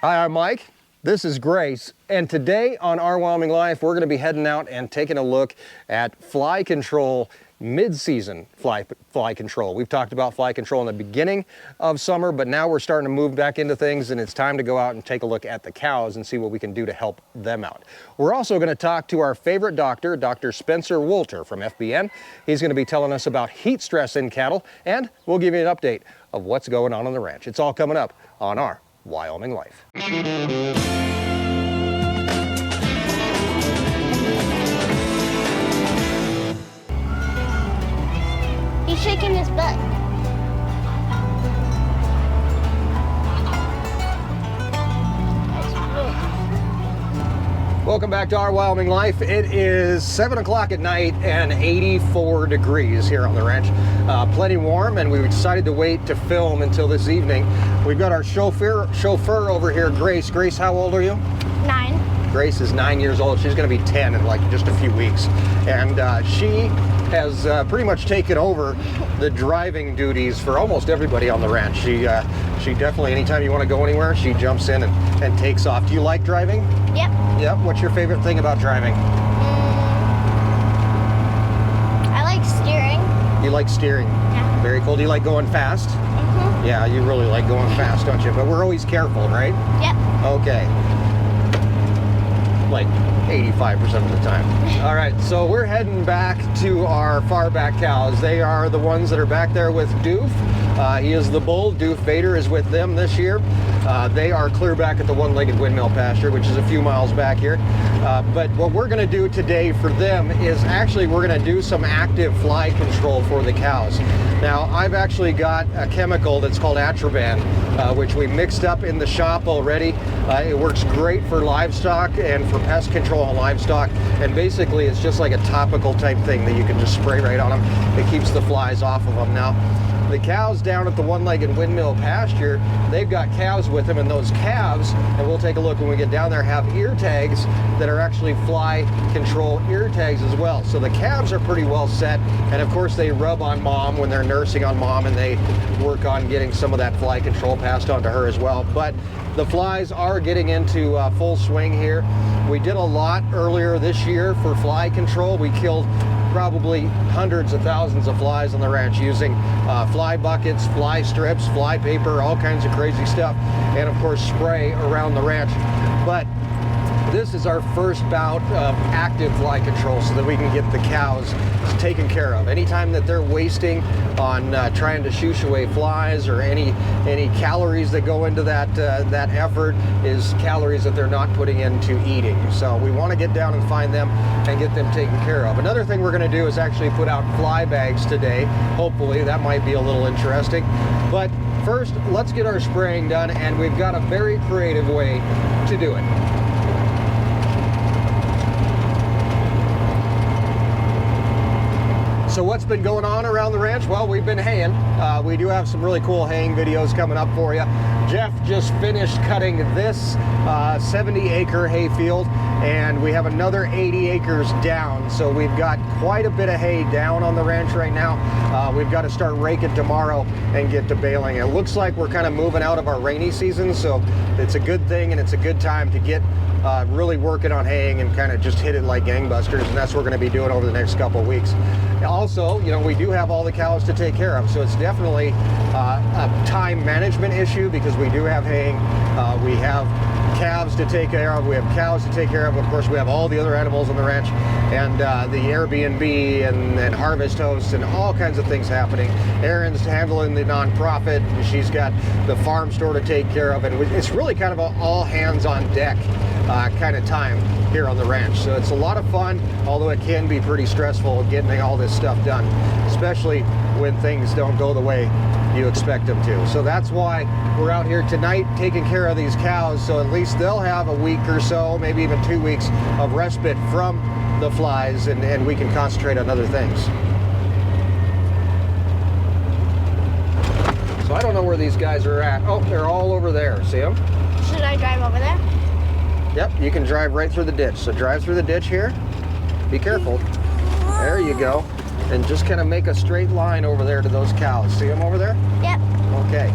Hi, I'm Mike. This is Grace, and today on Our Wyoming Life, we're going to be heading out and taking a look at fly control, mid-season fly control. We've talked about fly control in the beginning of summer, but now we're starting to move back into things, and it's time to go out and take a look at the cows and see what we can do to help them out. We're also going to talk to our favorite doctor, Dr. Spencer Wolter from FBN. He's going to be telling us about heat stress in cattle, and we'll give you an update of what's going on the ranch. It's all coming up on Our Wyoming Life. He's shaking his butt. Welcome back to Our Wyoming Life. It is 7 o'clock at night and 84 degrees here on the ranch. Plenty warm, and we decided to wait to film until this evening. We've got our chauffeur over here, Grace. Grace, how old are you? 9. Grace is 9 years old. She's going to be 10 in like just a few weeks. And she has pretty much taken over the driving duties for almost everybody on the ranch. She definitely, anytime you want to go anywhere, she jumps in and takes off. Do you like driving? Yep. Yep. What's your favorite thing about driving? I like steering. You like steering? Yeah. Very cool. Do you like going fast? Mm-hmm. Yeah, you really like going fast, don't you? But we're always careful, right? Yep. Okay. Like 85% of the time. All right, so we're heading back to our far back cows. They are the ones that are back there with Doof. He is the bull. Doof Vader is with them this year. They are clear back at the one-legged windmill pasture, which is a few miles back here. But what we're going to do today for them is actually we're going to do some active fly control for the cows. Now, I've actually got a chemical that's called Atraban, which we mixed up in the shop already. It works great for livestock and for pest control on livestock. And basically, it's just like a topical type thing that you can just spray right on them. It keeps the flies off of them. Now, the cows down at the one-legged windmill pasture, they've got calves with them, and those calves, and we'll take a look when we get down there, have ear tags that are actually fly control ear tags as well. So the calves are pretty well set, and of course they rub on mom when they're nursing on mom, and they work on getting some of that fly control passed on to her as well. But the flies are getting into full swing here. We did a lot earlier this year for fly control. We killed probably hundreds of thousands of flies on the ranch using fly buckets, fly strips, fly paper, all kinds of crazy stuff, and of course spray around the ranch. But this is our first bout of active fly control so that we can get the cows taken care of. Anytime that they're wasting on trying to shoosh away flies or any calories that go into that effort is calories that they're not putting into eating. So we want to get down and find them and get them taken care of. Another thing we're going to do is actually put out fly bags today. Hopefully that might be a little interesting. But first, let's get our spraying done, and we've got a very creative way to do it. So what's been going on around the ranch? Well, we've been haying. We do have some really cool haying videos coming up for you. Jeff just finished cutting this 70-acre hayfield, and we have another 80 acres down. So we've got quite a bit of hay down on the ranch right now. We've got to start raking tomorrow and get to baling. It looks like we're kind of moving out of our rainy season, so it's a good thing, and it's a good time to get really working on haying and kind of just hit it like gangbusters, and that's what we're going to be doing over the next couple of weeks. Also, you know, we do have all the cows to take care of, so it's definitely a time management issue because we do have haying, we have calves to take care of, we have cows to take care of course we have all the other animals on the ranch, and the Airbnb and harvest hosts and all kinds of things happening. Erin's handling the nonprofit, she's got the farm store to take care of, and it's really kind of an all hands on deck kind of time here on the ranch. So it's a lot of fun, although it can be pretty stressful getting all this stuff done, especially when things don't go the way you expect them to. So that's why we're out here tonight taking care of these cows, so at least they'll have a week or so, maybe even 2 weeks of respite from the flies, and we can concentrate on other things. So I don't know where these guys are at. Oh, they're all over there. See them? Should I drive over there? Yep, you can drive right through the ditch. So drive through the ditch here. Be careful. There you go. And just kind of make a straight line over there to those cows. See them over there? Yep. Okay.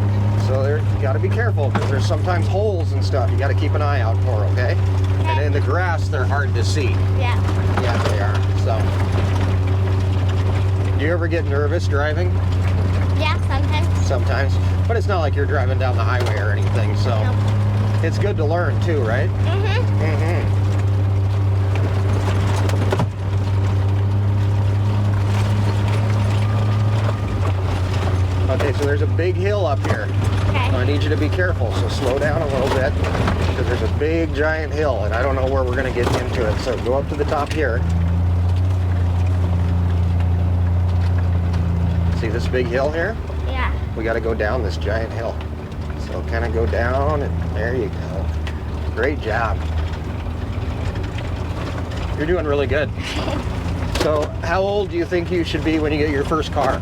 So you got to be careful because there's sometimes holes and stuff. You got to keep an eye out for, okay? And in the grass, they're hard to see. Yeah. Yeah, they are. So, do you ever get nervous driving? Yeah, sometimes. Sometimes, but it's not like you're driving down the highway or anything. So, Nope. It's good to learn too, right? Mm-hmm. Mm-hmm. Okay, so there's a big hill up here. Okay. I need you to be careful, so slow down a little bit because there's a big giant hill and I don't know where we're going to get into it. So go up to the top here. See this big hill here? Yeah. We got to go down this giant hill. So kind of go down and there you go. Great job. You're doing really good. So how old do you think you should be when you get your first car?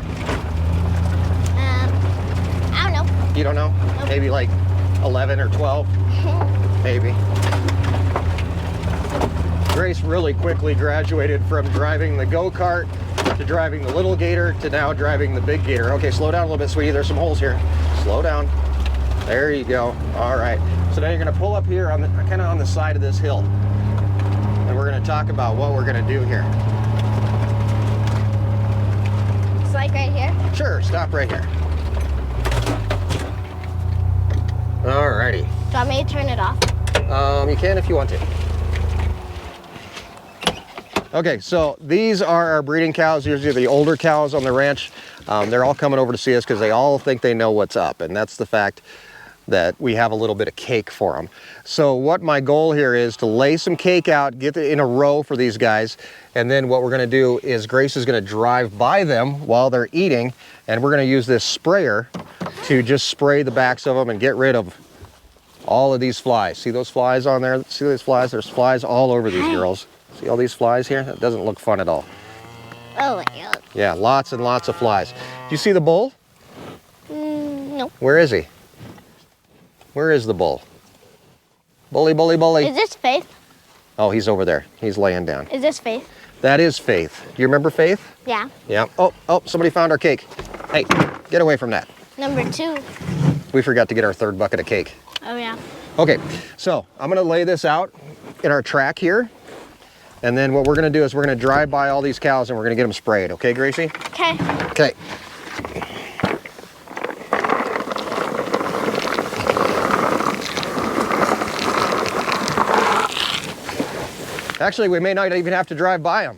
I don't know. You don't know? Nope. Maybe like 11 or 12? Maybe. Grace really quickly graduated from driving the go-kart to driving the little gator to now driving the big gator. Okay, slow down a little bit, sweetie. There's some holes here. Slow down. There you go. All right. So now you're going to pull up here on the kind of on the side of this hill. And we're going to talk about what we're going to do here. It's like right here. Sure, stop right here. All righty. Do you want me to turn it off? You can if you want to. Okay, so these are our breeding cows. These are the older cows on the ranch. They're all coming over to see us because they all think they know what's up, and that's the fact that we have a little bit of cake for them. So what my goal here is to lay some cake out, get it in a row for these guys, and then what we're going to do is Grace is going to drive by them while they're eating, and we're going to use this sprayer to just spray the backs of them and get rid of all of these flies. See those flies on there? See those flies? There's flies all over these girls. See all these flies here? That doesn't look fun at all. Oh my God. Yeah, lots and lots of flies. Do you see the bull? No. Where is he? Where is the bull? Bully, bully, bully. Is this Faith? Oh, he's over there. He's laying down. Is this Faith? That is Faith. Do you remember Faith? Yeah. Yeah. Oh, somebody found our cake. Hey, get away from that. Number 2. We forgot to get our third bucket of cake. Oh yeah. Okay, so I'm gonna lay this out in our track here. And then what we're gonna do is we're gonna drive by all these cows and we're gonna get them sprayed. Okay, Gracie? Okay. Okay. Actually, we may not even have to drive by them.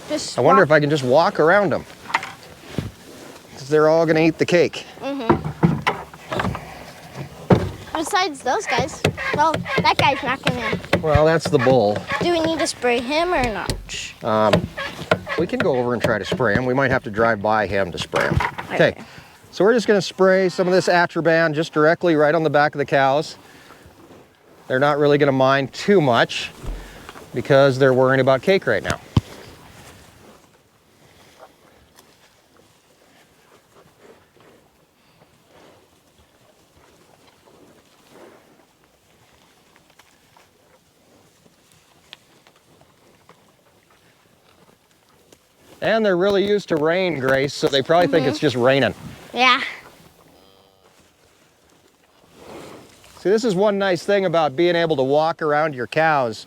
Just I wonder if I can just walk around them. Because they're all gonna eat the cake. Besides those guys. Well, that guy's not gonna. Well, that's the bull. Do we need to spray him or not? We can go over and try to spray him. We might have to drive by him to spray him. Okay, so we're just gonna spray some of this Atraban just directly right on the back of the cows. They're not really gonna mind too much because they're worrying about cake right now. And they're really used to rain, Grace, so they probably think it's just raining. Yeah. See, this is one nice thing about being able to walk around your cows.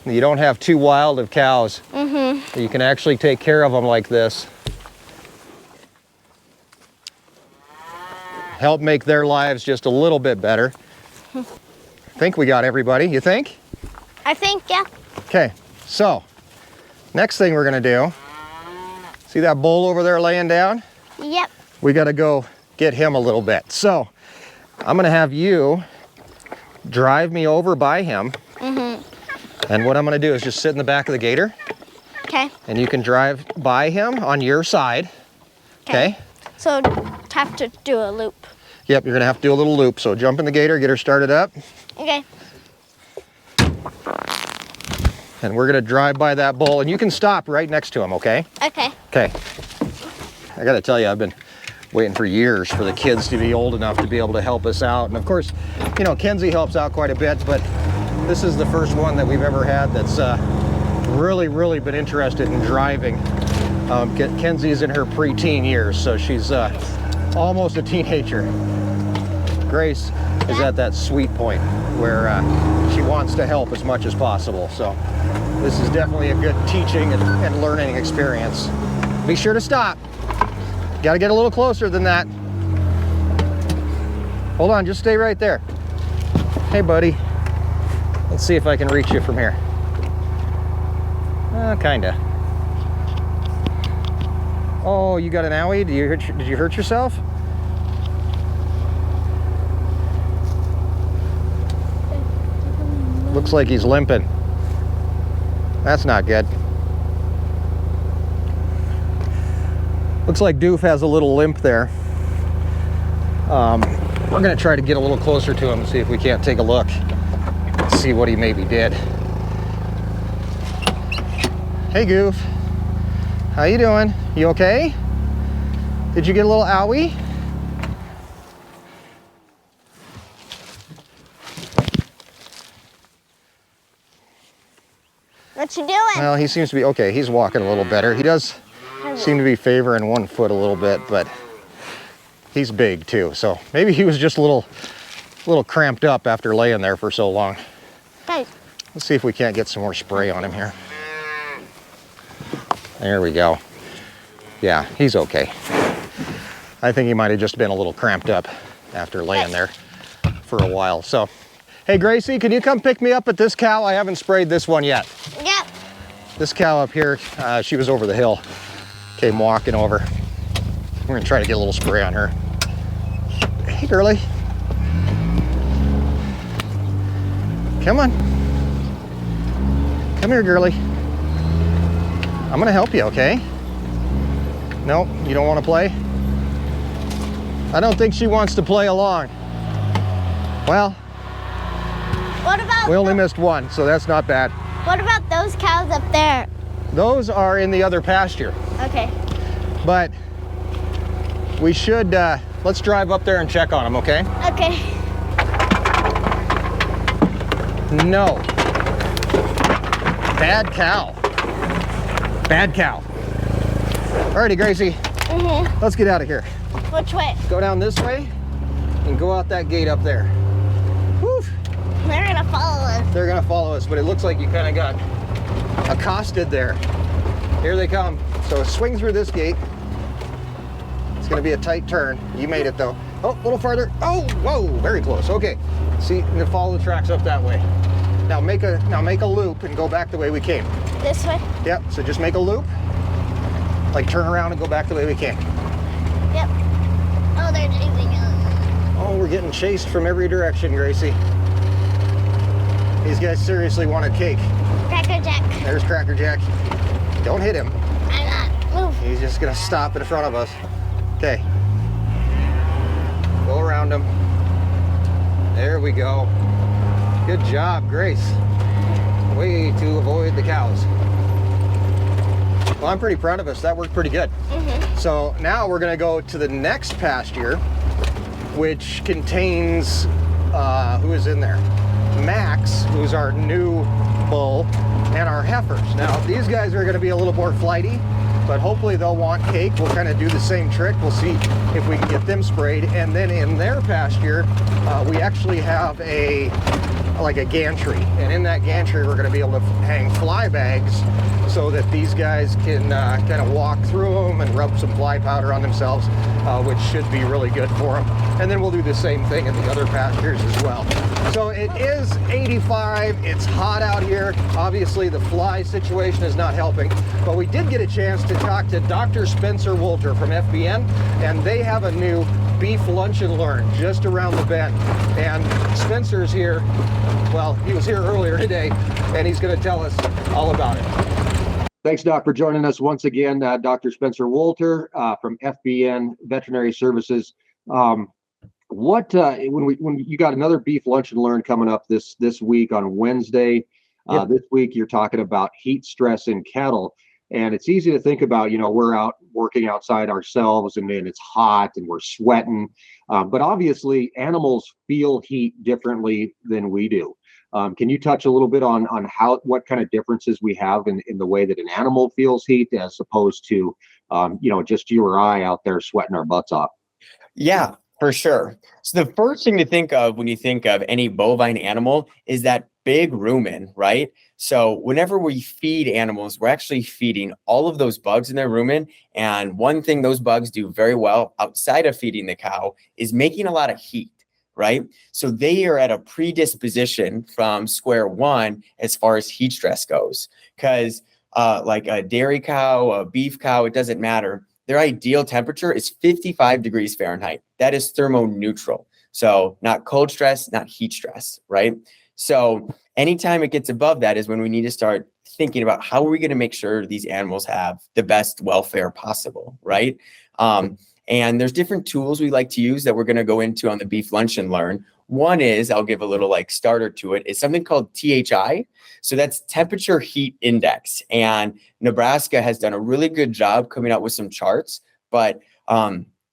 You don't have too wild of cows. You can actually take care of them like this. Help make their lives just a little bit better. I think we got everybody, you think? I think, yeah. Okay, so next thing we're gonna do, see that bull over there laying down? Yep. We gotta go get him a little bit. So I'm gonna have you drive me over by him. And what I'm gonna do is just sit in the back of the gator. Okay. And you can drive by him on your side. Okay? So have to do a loop. Yep, you're gonna have to do a little loop. So jump in the gator, get her started up. Okay. And we're gonna drive by that bull and you can stop right next to him, okay? Okay. Okay. I gotta tell you, I've been waiting for years for the kids to be old enough to be able to help us out. And of course, you know, Kenzie helps out quite a bit, but this is the first one that we've ever had that's really been interested in driving. Kenzie's in her preteen years, so she's almost a teenager. Grace is at that sweet point where she wants to help as much as possible. So this is definitely a good teaching and learning experience. Be sure to stop. Got to get a little closer than that. Hold on, just stay right there. Hey, buddy. Let's see if I can reach you from here. Kinda. Oh, you got an owie? Did you hurt yourself? Looks like he's limping. That's not good. Looks like Doof has a little limp there. We're gonna try to get a little closer to him and see if we can't take a look, see what he maybe did. Hey, Goof. How you doing? You okay? Did you get a little owie? What you doing? Well, he seems to be okay. He's walking a little better. He does seem to be favoring one foot a little bit, but he's big too. So maybe he was just a little cramped up after laying there for so long. Guys. Let's see if we can't get some more spray on him here. There we go. Yeah, he's okay. I think he might have just been a little cramped up after laying there for a while. So, hey Gracie, can you come pick me up at this cow? I haven't sprayed this one yet. Yep. This cow up here, she was over the hill. Came walking over. We're gonna try to get a little spray on her. Hey girlie. Come on. Come here, girlie. I'm gonna help you, okay? No, you don't want to play? I don't think she wants to play along. Well, what about we only missed one, so that's not bad. What about those cows up there? Those are in the other pasture. Okay. But we should, let's drive up there and check on them, okay? Okay. No. Bad cow. Bad cow. Alrighty, Gracie. Let's get out of here. Which way? Go down this way and go out that gate up there. Whew. They're gonna follow us. They're gonna follow us, but it looks like you kind of got accosted there. Here they come. So swing through this gate. It's gonna be a tight turn. You made it though. Oh, a little farther. Oh, whoa, very close. Okay. See, and follow the tracks up that way. Now make a loop and go back the way we came. This way? Yep, so just make a loop. Like turn around and go back the way we came. Yep. Oh, they're chasing us. Oh, we're getting chased from every direction, Gracie. These guys seriously wanted cake. Cracker Jack. There's Cracker Jack. Don't hit him. I'm not. Move. He's just gonna stop in front of us. Okay. Go around him. There we go. Good job, Grace. Way to avoid the cows. Well, I'm pretty proud of us. That worked pretty good. So now we're gonna go to the next pasture, which contains, who is in there? Max, who's our new bull, and our heifers. Now, these guys are gonna be a little more flighty, but hopefully they'll want cake. We'll kind of do the same trick. We'll see if we can get them sprayed. And then in their pasture, we actually have like a gantry. And in that gantry, we're gonna be able to hang fly bags so that these guys can kind of walk through them and rub some fly powder on themselves, which should be really good for them. And then we'll do the same thing in the other pastures as well. So it is 85, it's hot out here. Obviously the fly situation is not helping, but we did get a chance to talk to Dr. Spencer Wolter from FBN, and they have a new beef lunch and learn just around the bend. And Spencer's here, well, he was here earlier today, and he's gonna tell us all about it. Thanks, Doc, for joining us once again. Dr. Spencer Wolter from FBN Veterinary Services. When you got another beef lunch and learn coming up this week on Wednesday, yep. This week you're talking about heat stress in cattle, and it's easy to think about. You know, we're out working outside ourselves, and then it's hot and we're sweating, but obviously animals feel heat differently than we do. Can you touch a little bit on what kind of differences we have in the way that an animal feels heat as opposed to, just you or I out there sweating our butts off? Yeah. For sure. So the first thing to think of when you think of any bovine animal is that big rumen, right? So whenever we feed animals, we're actually feeding all of those bugs in their rumen. And one thing those bugs do very well outside of feeding the cow is making a lot of heat, right? So they are at a predisposition from square one as far as heat stress goes. Because like a dairy cow, a beef cow, it doesn't matter. Their ideal temperature is 55 degrees Fahrenheit. That is thermoneutral. So not cold stress, not heat stress, right? So anytime it gets above that is when we need to start thinking about how are we going to make sure these animals have the best welfare possible, right? And there's different tools we like to use that we're going to go into on the Beef Lunch and Learn. One is, I'll give a little like starter to it. It's something called THI. So that's temperature heat index. And Nebraska has done a really good job coming out with some charts, but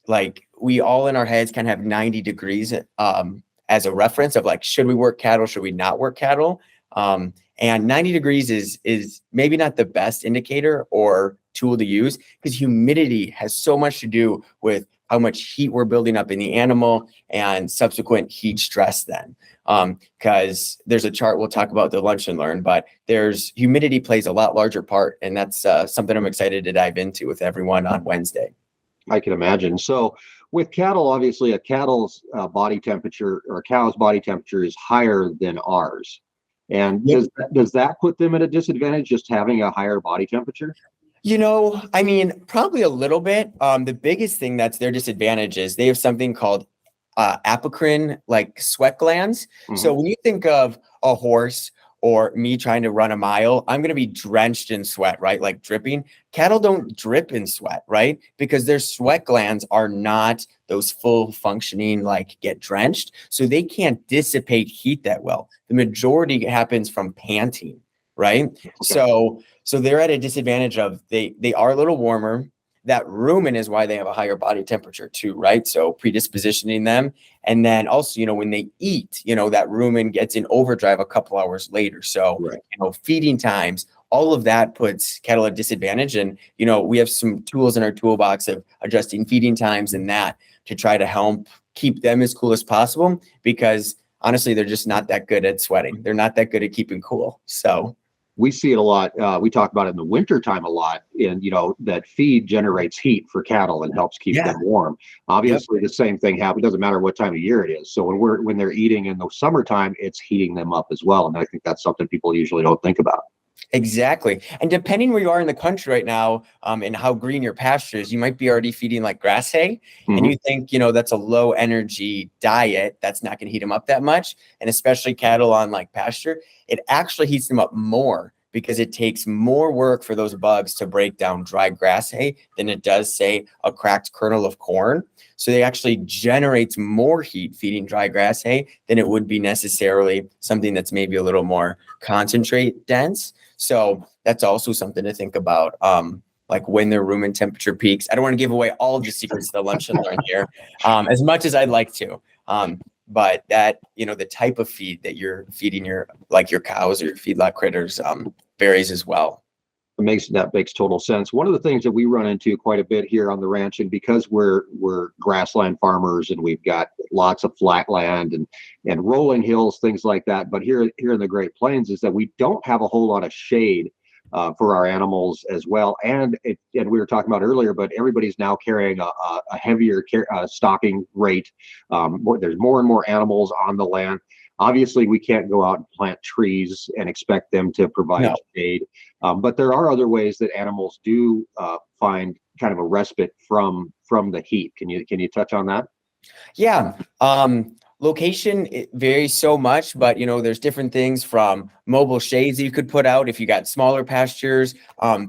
like we all in our heads kind of have 90 degrees as a reference of like, should we work cattle? Should we not work cattle? And 90 degrees is maybe not the best indicator or tool to use because humidity has so much to do with how much heat we're building up in the animal and subsequent heat stress then. Because there's a chart we'll talk about the Lunch and Learn, but there's humidity plays a lot larger part. And that's something I'm excited to dive into with everyone on Wednesday. I can imagine. So with cattle, obviously a cattle's body temperature or a cow's body temperature is higher than ours. And does that put them at a disadvantage, just having a higher body temperature? You know, I mean, probably a little bit. The biggest thing that's their disadvantage is they have something called apocrine, like sweat glands. Mm-hmm. So when you think of a horse or me trying to run a mile, I'm going to be drenched in sweat, right? Like dripping. Cattle don't drip in sweat, right? Because their sweat glands are not those full functioning, like get drenched. So they can't dissipate heat that well. The majority happens from panting, right? Okay. So they're at a disadvantage of they are a little warmer. That rumen is why they have a higher body temperature too, right? So predispositioning them. And then also, you know, when they eat, you know, that rumen gets in overdrive a couple hours later. So, right. You know, feeding times, all of that puts cattle at disadvantage. And, you know, we have some tools in our toolbox of adjusting feeding times and that to try to help keep them as cool as possible because honestly, they're just not that good at sweating. They're not that good at keeping cool. So we see it a lot. We talk about it in the winter time a lot. And, you know, that feed generates heat for cattle and helps keep them warm. Obviously, the same thing happens. It doesn't matter what time of year it is. So when they're eating in the summertime, it's heating them up as well. And I think that's something people usually don't think about. Exactly. And depending where you are in the country right now and how green your pasture is, you might be already feeding like grass hay. Mm-hmm. And you think, you know, that's a low energy diet. That's not going to heat them up that much. And especially cattle on like pasture, it actually heats them up more because it takes more work for those bugs to break down dry grass hay than it does, say, a cracked kernel of corn. So they actually generates more heat feeding dry grass hay than it would be necessarily something that's maybe a little more concentrate dense. So that's also something to think about, like when their rumen temperature peaks. I don't want to give away all of the secrets of the Lunch and Learn here, as much as I'd like to. But that, you know, the type of feed that you're feeding your cows or your feedlot critters varies as well. That makes total sense. One of the things that we run into quite a bit here on the ranch, and because we're grassland farmers and we've got lots of flat land and rolling hills, things like that. But here in the Great Plains is that we don't have a whole lot of shade for our animals as well. And we were talking about earlier, but everybody's now carrying a heavier stocking rate. There's more and more animals on the land. Obviously, we can't go out and plant trees and expect them to provide shade. But there are other ways that animals do find kind of a respite from the heat. Can you touch on that? Yeah. Location, it varies so much, but you know, there's different things from mobile shades that you could put out if you got smaller pastures,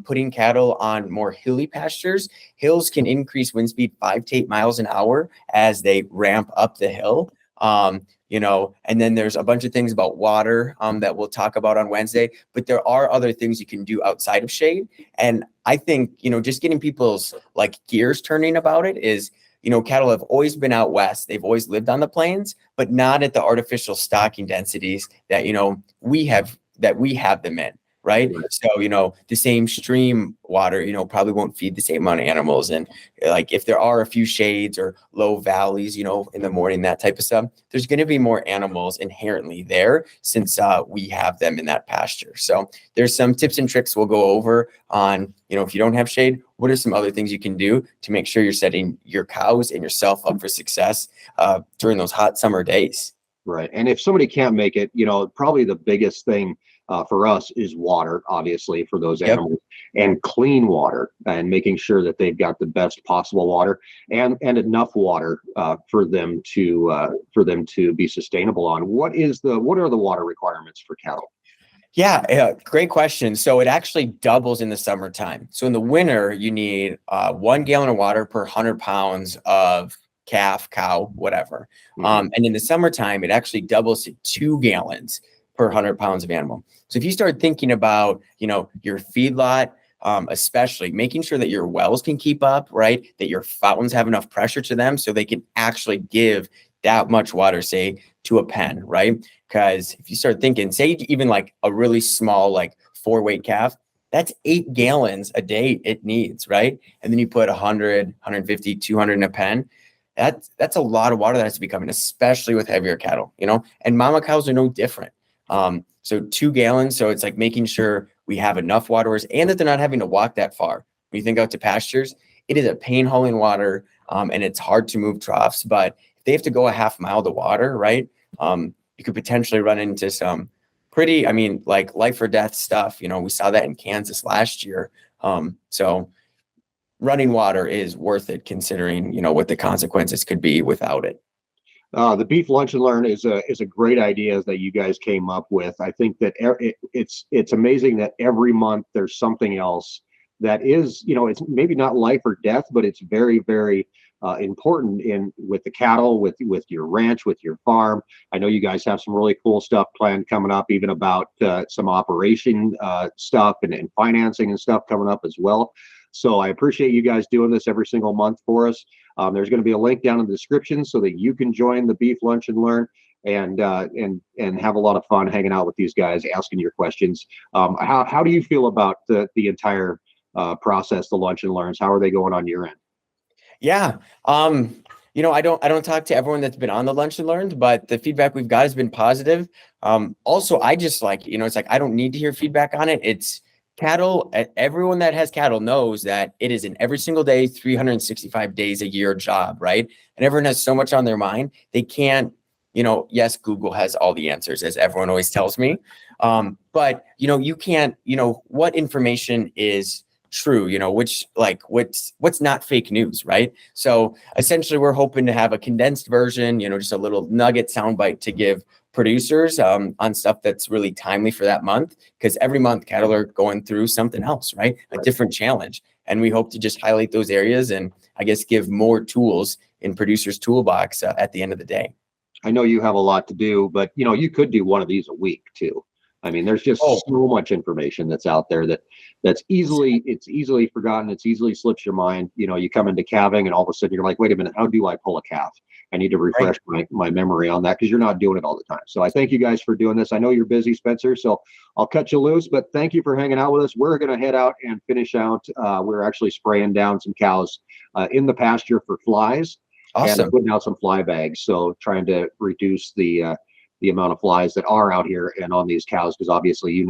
putting cattle on more hilly pastures. Hills can increase wind speed 5 to 8 miles an hour as they ramp up the hill. You know, and then there's a bunch of things about water that we'll talk about on Wednesday, but there are other things you can do outside of shade. And I think, you know, just getting people's like gears turning about it is, you know, cattle have always been out west. They've always lived on the plains, but not at the artificial stocking densities that, you know, we have them in. right? So, the same stream water, probably won't feed the same amount of animals. And like if there are a few shades or low valleys, in the morning, that type of stuff, there's going to be more animals inherently there since we have them in that pasture. So there's some tips and tricks we'll go over on, if you don't have shade, what are some other things you can do to make sure you're setting your cows and yourself up for success during those hot summer days. Right. And if somebody can't make it, probably the biggest thing for us is water, obviously, for those animals, and clean water, and making sure that they've got the best possible water and enough water for them to be sustainable on. What are the water requirements for cattle? Yeah, great question. So it actually doubles in the summertime. So in the winter, you need 1 gallon of water per 100 pounds of calf, cow, whatever. And in the summertime, it actually doubles to 2 gallons per 100 pounds of animal. So if you start thinking about, your feedlot, especially making sure that your wells can keep up, right? That your fountains have enough pressure to them so they can actually give that much water, say, to a pen, right? Because if you start thinking, say even like a really small, like 4-weight calf, that's 8 gallons a day it needs, right? And then you put 100, 150, 200 in a pen. That's a lot of water that has to be coming, especially with heavier cattle, and mama cows are no different. So 2 gallons. So it's like making sure we have enough waterers and that they're not having to walk that far. When you think out to pastures, it is a pain hauling water, and it's hard to move troughs, but if they have to go a half mile to water, right? You could potentially run into some pretty, like life or death stuff. We saw that in Kansas last year. So running water is worth it considering, what the consequences could be without it. The beef lunch and learn is a great idea that you guys came up with. I think that it's amazing that every month there's something else that is, it's maybe not life or death, but it's very, very important with the cattle, with your ranch, with your farm. I know you guys have some really cool stuff planned coming up, even about some operation stuff and financing and stuff coming up as well. So I appreciate you guys doing this every single month for us. There's going to be a link down in the description so that you can join the Beef Lunch and Learn and have a lot of fun hanging out with these guys, asking your questions. How do you feel about the entire process, the Lunch and Learns? How are they going on your end? Yeah. I don't talk to everyone that's been on the Lunch and Learned, but the feedback we've got has been positive. Also, I just like, it's like, I don't need to hear feedback on it. It's cattle. Everyone that has cattle knows that it is an every single day, 365 days a year job, right? And everyone has so much on their mind. They can't, yes, Google has all the answers, as everyone always tells me. But, you can't, what information is true, what's not fake news, right? So essentially we're hoping to have a condensed version, just a little nugget soundbite to give producers on stuff that's really timely for that month, because every month cattle are going through something else, right? A different challenge. And we hope to just highlight those areas and I guess give more tools in producers' toolbox at the end of the day. I know you have a lot to do, but you could do one of these a week too. There's just so much information that's out there it's easily forgotten. It's easily slips your mind. You come into calving and all of a sudden you're like, wait a minute, how do I pull a calf? I need to refresh my memory on that because you're not doing it all the time. So I thank you guys for doing this. I know you're busy, Spencer, so I'll cut you loose, but thank you for hanging out with us. We're going to head out and finish out. We're actually spraying down some cows in the pasture for flies. Awesome. And putting out some fly bags. So trying to reduce the amount of flies that are out here and on these cows, because obviously,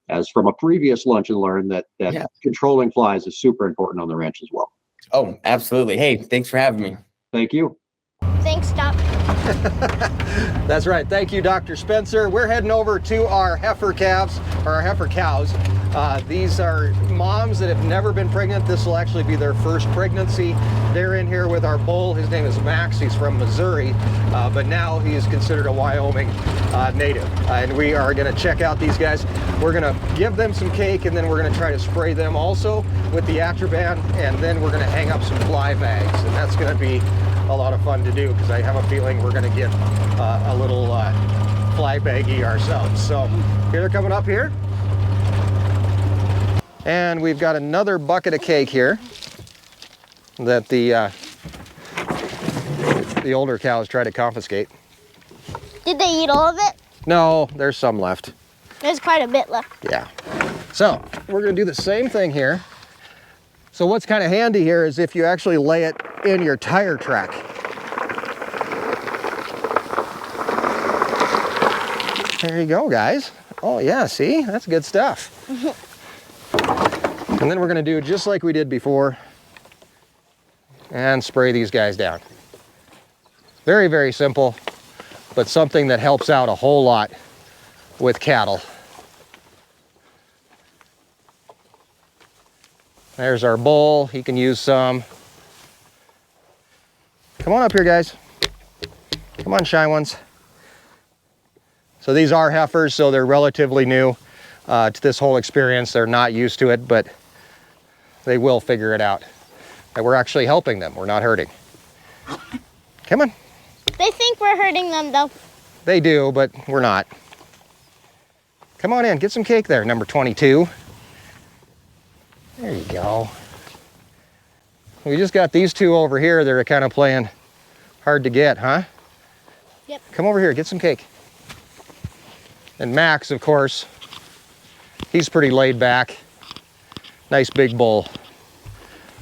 as from a previous Lunch and Learn that controlling flies is super important on the ranch as well. Oh, absolutely. Hey, thanks for having me. Thank you. Thanks, Doc. That's right. Thank you, Dr. Spencer. We're heading over to our heifer calves, or our heifer cows. These are moms that have never been pregnant. This will actually be their first pregnancy. They're in here with our bull. His name is Max. He's from Missouri, but now he is considered a Wyoming native. And we are going to check out these guys. We're going to give them some cake, and then we're going to try to spray them also with the Atraban, and then we're going to hang up some fly bags. And that's going to be a lot of fun to do because I have a feeling we're going to get a little fly baggy ourselves. So here they're coming up here. And we've got another bucket of cake here that the older cows try to confiscate. Did they eat all of it? No, there's some left. There's quite a bit left. Yeah. So we're gonna do the same thing here. So what's kind of handy here is if you actually lay it in your tire track. There you go, guys. Oh yeah, see, that's good stuff. And then we're gonna do just like we did before and spray these guys down. Very, very simple, but something that helps out a whole lot with cattle. There's our bull, he can use some. Come on up here, guys. Come on, shy ones. So these are heifers, so they're relatively new to this whole experience. They're not used to it, but they will figure it out. And we're actually helping them, we're not hurting. Come on. They think we're hurting them though. They do, but we're not. Come on in, get some cake there, number 22. There you go. We just got these two over here that are kind of playing hard to get, huh? Yep. Come over here, get some cake. And Max, of course, he's pretty laid back. Nice big bull.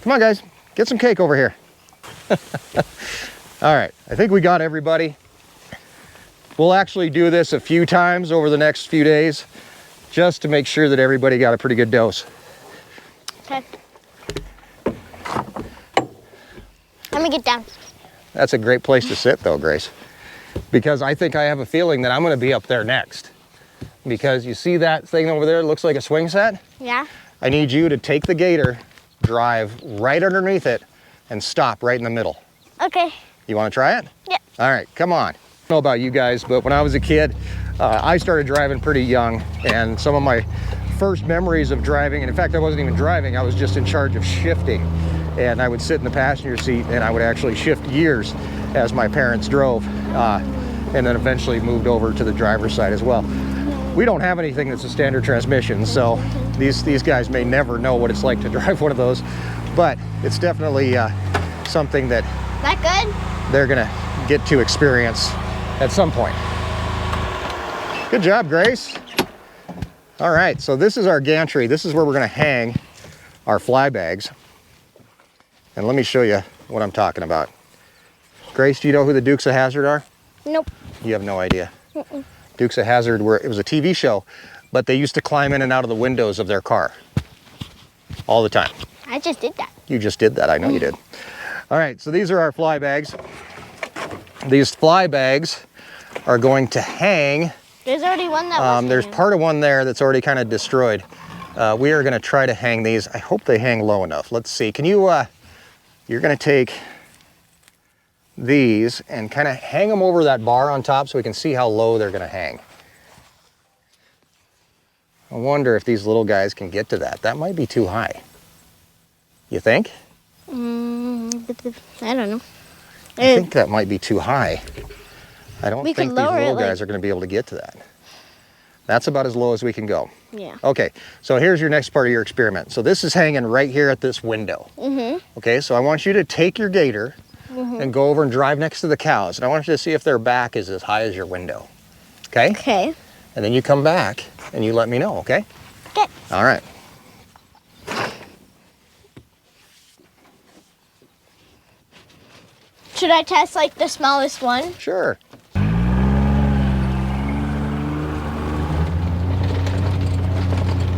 Come on, guys, get some cake over here. All right, I think we got everybody. We'll actually do this a few times over the next few days just to make sure that everybody got a pretty good dose. Okay. Let me get down. That's a great place to sit though, Grace, because I think I have a feeling that I'm gonna be up there next. Because you see that thing over there, it looks like a swing set? Yeah. I need you to take the gator, drive right underneath it, and stop right in the middle. Okay. You wanna try it? Yep. All right, come on. I don't know about you guys, but when I was a kid, I started driving pretty young, and some of my first memories of driving, and in fact, I wasn't even driving, I was just in charge of shifting. And I would sit in the passenger seat and I would actually shift gears as my parents drove, and then eventually moved over to the driver's side as well. We don't have anything that's a standard transmission, so these guys may never know what it's like to drive one of those, but it's definitely something that good? They're gonna get to experience at some point. Good job, Grace. All right, so this is our gantry. This is where we're gonna hang our fly bags. And let me show you what I'm talking about. Grace, do you know who the Dukes of Hazzard are? Nope. You have no idea. Dukes of Hazzard it was a TV show, but they used to climb in and out of the windows of their car all the time. I just did that. You just did that, I know you did. All right, so these are our fly bags. These fly bags are going to hang. There's already one that was there's hanging. part of one there that's already kind of destroyed. We are gonna try to hang these. I hope they hang low enough. Let's see, can you, you're gonna take these and kind of hang them over that bar on top so we can see how low they're gonna hang. I wonder if these little guys can get to that. That might be too high. You think? I don't know. I think that might be too high. I don't We think could these lower it, little like- guys are gonna be able to get to that. That's about as low as we can go. Yeah. Okay, so here's your next part of your experiment. So this is hanging right here at this window. Okay, so I want you to take your gator and go over and drive next to the cows. And I want you to see if their back is as high as your window. Okay? Okay. And then you come back and you let me know, okay? Okay. All right. Should I test like the smallest one? Sure.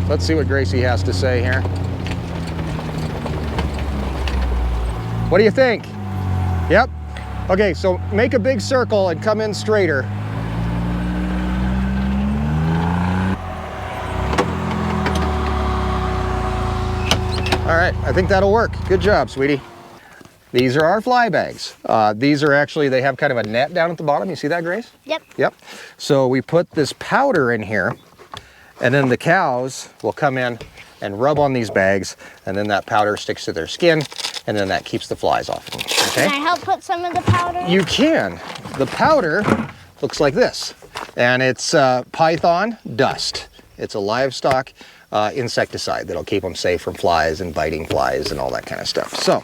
Let's see what Gracie has to say here. What do you think? Yep. Okay, so make a big circle and come in straighter. All right, I think that'll work. Good job, sweetie. These are our fly bags. These are actually, they have kind of a net down at the bottom. You see that, Grace? Yep. Yep. So we put this powder in here, and then the cows will come in and rub on these bags, and then that powder sticks to their skin, and then that keeps the flies off. Okay? Can I help put some of the powder in? You can. The powder looks like this, and it's python dust. It's a livestock insecticide that'll keep them safe from flies and biting flies and all that kind of stuff. So,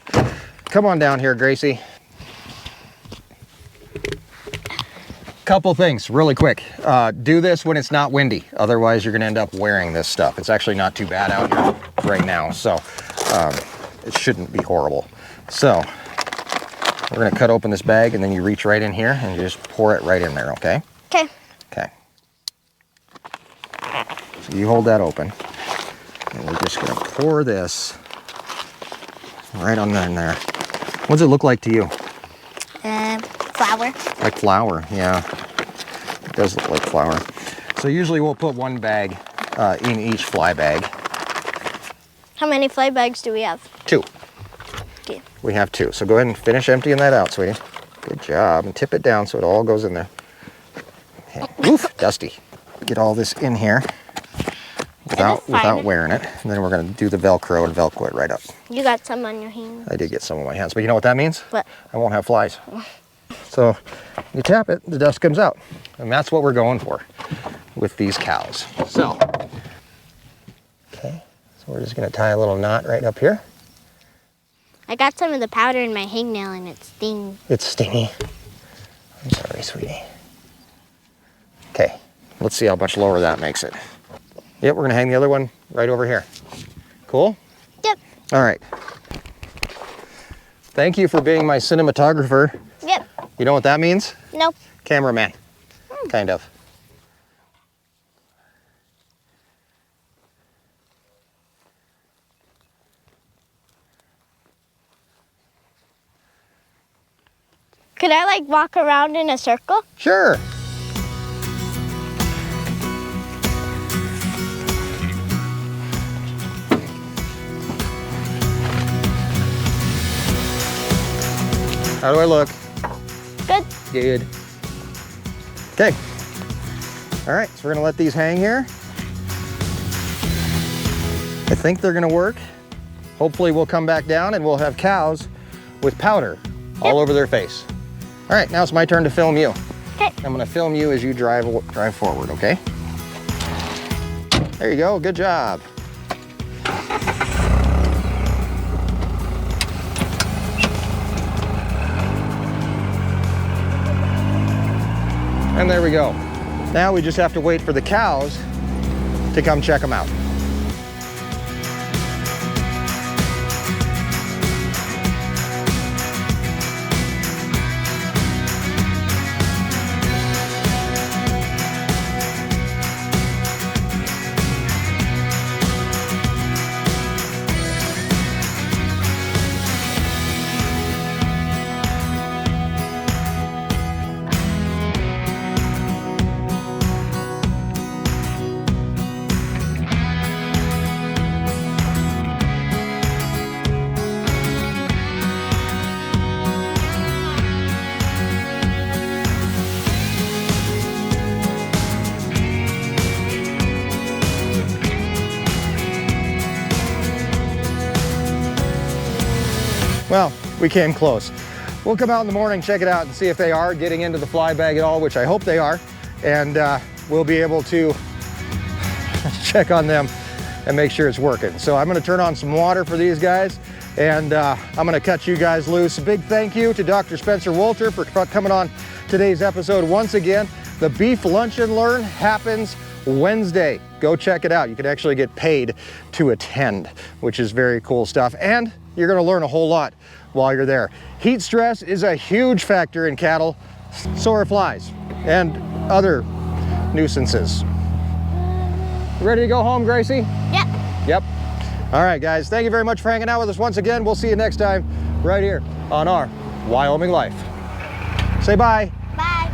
come on down here, Gracie. Couple things really quick. Do this when it's not windy. Otherwise, you're going to end up wearing this stuff. It's actually not too bad out here right now, so it shouldn't be horrible. So we're going to cut open this bag, and then you reach right in here and you just pour it right in there, okay? Okay. Okay. So you hold that open, and we're just going to pour this right on in there. What does it look like to you? Flour. Like flour, yeah. It does look like flour. So usually we'll put one bag in each fly bag. How many fly bags do we have? 2. Okay. We have 2. So go ahead and finish emptying that out, sweetie. Good job. And tip it down so it all goes in there. Okay. Oof, dusty. Get all this in here without wearing it. And then we're going to do the Velcro and Velcro it right up. You got some on your hands. I did get some on my hands, but you know what that means? What? I won't have flies. So you tap it, the dust comes out. And that's what we're going for with these cows. So, okay, so we're just gonna tie a little knot right up here. I got some of the powder in my hangnail and it stings. It's stingy. I'm sorry, sweetie. Okay, let's see how much lower that makes it. Yep, we're gonna hang the other one right over here. Cool? Yep. All right. Thank you for being my cinematographer. Yep. You know what that means? Nope. Cameraman, kind of. Could I like walk around in a circle? Sure. How do I look? Good. Good. Okay. All right, so we're gonna let these hang here. I think they're gonna work. Hopefully we'll come back down and we'll have cows with powder all over their face. All right, now it's my turn to film you. Okay. I'm gonna film you as you drive forward, okay? There you go, good job. And there we go. Now we just have to wait for the cows to come check them out. Well, we came close. We'll come out in the morning, check it out, and see if they are getting into the fly bag at all, which I hope they are. And we'll be able to check on them and make sure it's working. So I'm gonna turn on some water for these guys, and I'm gonna cut you guys loose. A big thank you to Dr. Spencer Wolter for coming on today's episode once again. The Beef Lunch and Learn happens Wednesday. Go check it out. You can actually get paid to attend, which is very cool stuff. And you're gonna learn a whole lot while you're there. Heat stress is a huge factor in cattle, so are flies and other nuisances. Ready to go home, Gracie? Yep. Yep. All right, guys, thank you very much for hanging out with us once again. We'll see you next time right here on Our Wyoming Life. Say bye. Bye.